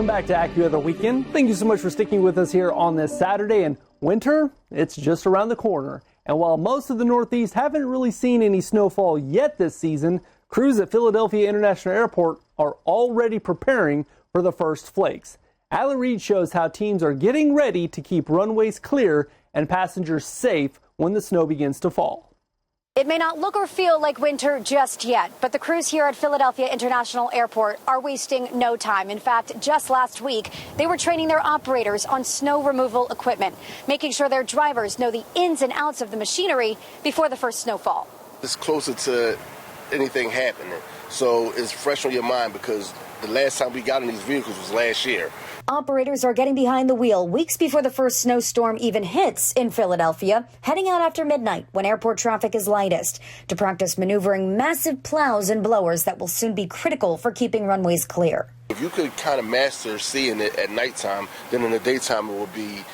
Welcome back to AccuWeather Weekend. Thank you so much for sticking with us here on this Saturday. And winter, it's just around the corner. And while most of the Northeast haven't really seen any snowfall yet this season, crews at Philadelphia International Airport are already preparing for the first flakes. Allie Reed shows how teams are getting ready to keep runways clear and passengers safe when the snow begins to fall. It may not look or feel like winter just yet, but the crews here at Philadelphia International Airport are wasting no time. In fact, just last week, they were training their operators on snow removal equipment, making sure their drivers know the ins and outs of the machinery before the first snowfall. It's closer to anything happening, so it's fresh on your mind because the last time we got in these vehicles was last year. Operators are getting behind the wheel weeks before the first snowstorm even hits in Philadelphia, heading out after midnight when airport traffic is lightest to practice maneuvering massive plows and blowers that will soon be critical for keeping runways clear. If you could kind of master seeing it at nighttime, then in the daytime it will be,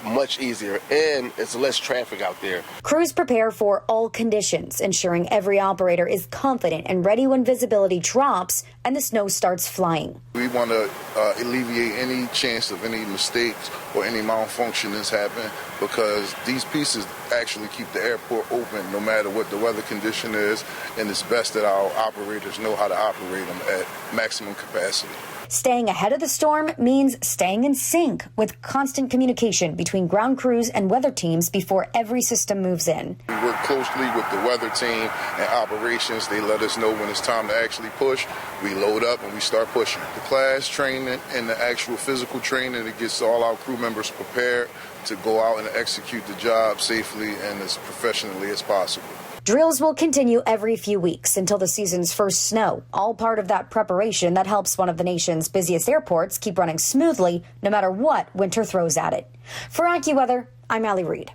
much easier, and it's less traffic out there. Crews prepare for all conditions, ensuring every operator is confident and ready when visibility drops and the snow starts flying. We want to alleviate any chance of any mistakes or any malfunctionings happen because these pieces actually keep the airport open no matter what the weather condition is, and it's best that our operators know how to operate them at maximum capacity. Staying ahead of the storm means staying in sync with constant communication between ground crews and weather teams before every system moves in. We work closely with the weather team and operations. They let us know when it's time to actually push. We load up and we start pushing. The class training and the actual physical training, it gets all our crew members prepared to go out and execute the job safely and as professionally as possible. Drills will continue every few weeks until the season's first snow, all part of that preparation that helps one of the nation's busiest airports keep running smoothly no matter what winter throws at it. For AccuWeather, I'm Allie Reed.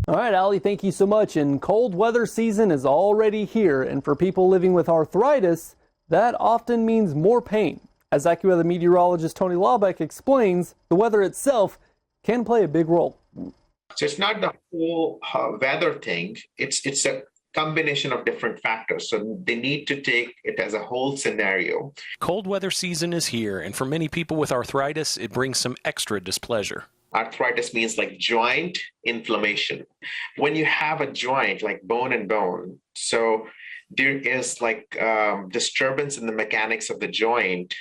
All right, Allie, thank you so much. And cold weather season is already here. And for people living with arthritis, that often means more pain. As AccuWeather meteorologist Tony Laubeck explains, the weather itself can play a big role. So it's not the whole weather thing. It's a combination of different factors. So they need to take it as a whole scenario. Cold weather season is here, and for many people with arthritis, it brings some extra displeasure. Arthritis means like joint inflammation. When you have a joint like bone and bone, so there is like disturbance in the mechanics of the joint,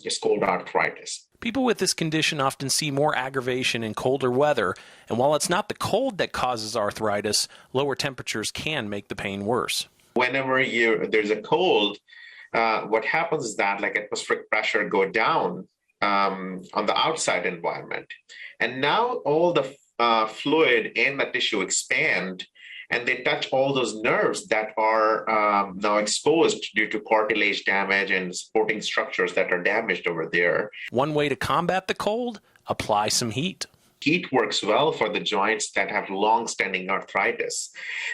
is called arthritis. People with this condition often see more aggravation in colder weather, and while it's not the cold that causes arthritis, lower temperatures can make the pain worse. Whenever there's a cold, what happens is that like atmospheric pressure go down on the outside environment, and now all the fluid in the tissue expand, and they touch all those nerves that are now exposed due to cartilage damage and supporting structures that are damaged over there. One way to combat the cold, apply some heat. Heat works well for the joints that have long-standing arthritis.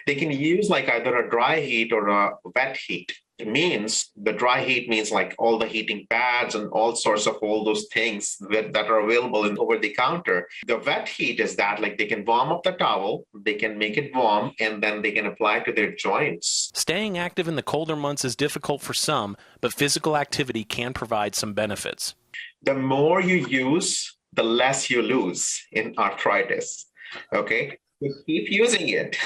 They can use like either a dry heat or a wet heat. The dry heat means like all the heating pads and all sorts of all those things that are available over the counter. The wet heat is that like they can warm up the towel, they can make it warm, and then they can apply to their joints. Staying active in the colder months is difficult for some, but physical activity can provide some benefits. The more you use, the less you lose in arthritis. Okay? So keep using it.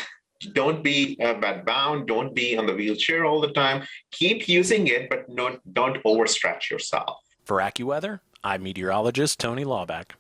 Don't be bedbound. Don't be on the wheelchair all the time. Keep using it, but don't overstretch yourself. For AccuWeather, I'm meteorologist Tony Laubeck.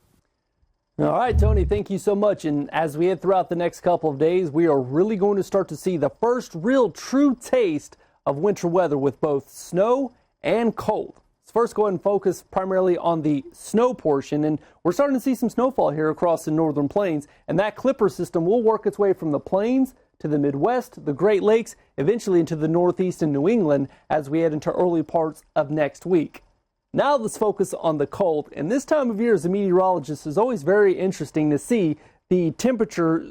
All right, Tony, thank you so much. And as we head throughout the next couple of days, we are really going to start to see the first real true taste of winter weather with both snow and cold. Let's first go ahead and focus primarily on the snow portion. And we're starting to see some snowfall here across the northern plains. And that Clipper system will work its way from the plains to the Midwest, the Great Lakes, eventually into the Northeast and New England as we head into early parts of next week. Now let's focus on the cold. And this time of year as a meteorologist is always very interesting to see the temperature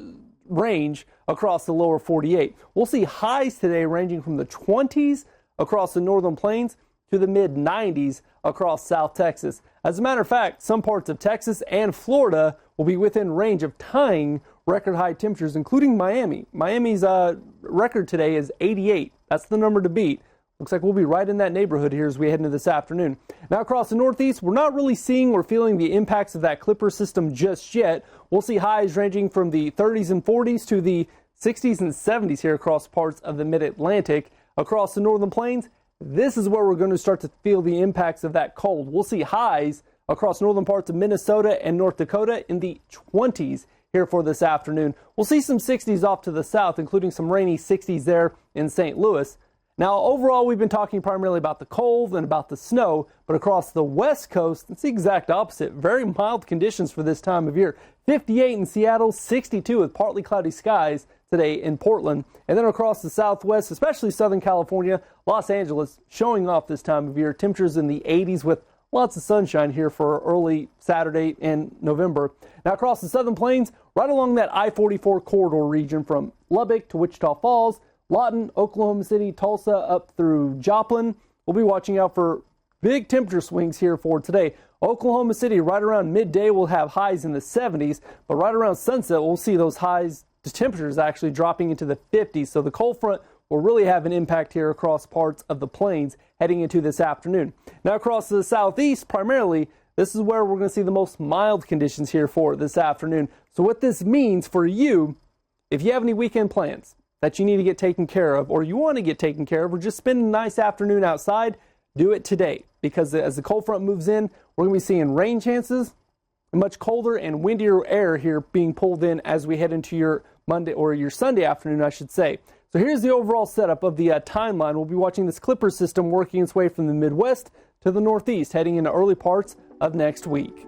range across the lower 48. We'll see highs today ranging from the 20s across the northern plains to the mid-90s across South Texas. As a matter of fact, some parts of Texas and Florida will be within range of tying record high temperatures, including Miami. Miami's record today is 88. That's the number to beat. Looks like we'll be right in that neighborhood here as we head into this afternoon. Now across the Northeast, we're not really seeing or feeling the impacts of that Clipper system just yet. We'll see highs ranging from the 30s and 40s to the 60s and 70s here across parts of the mid-Atlantic. Across the northern plains, this is where we're going to start to feel the impacts of that cold. We'll see highs across northern parts of Minnesota and North Dakota in the 20s here for this afternoon. We'll see some 60s off to the south, including some rainy 60s there in St. Louis. Now, overall, we've been talking primarily about the cold and about the snow, but across the west coast, it's the exact opposite. Very mild conditions for this time of year. 58 in Seattle, 62 with partly cloudy skies today in Portland. And then across the southwest, especially Southern California, Los Angeles showing off this time of year. Temperatures in the 80s with lots of sunshine here for early Saturday and November. Now across the southern plains, right along that I-44 corridor region from Lubbock to Wichita Falls, Lawton, Oklahoma City, Tulsa, up through Joplin. We'll be watching out for big temperature swings here for today. Oklahoma City, right around midday, we'll have highs in the 70s, but right around sunset, we'll see those highs, the temperatures actually dropping into the 50s. So the cold front will really have an impact here across parts of the plains heading into this afternoon. Now across the southeast, primarily, this is where we're going to see the most mild conditions here for this afternoon. So what this means for you, if you have any weekend plans that you need to get taken care of, or you want to get taken care of, or just spend a nice afternoon outside, do it today. Because as the cold front moves in, we're going to be seeing rain chances, much colder and windier air here being pulled in as we head into your Monday or your Sunday afternoon, I should say. So here's the overall setup of the timeline. We'll be watching this Clipper system working its way from the Midwest to the Northeast, heading into early parts of next week.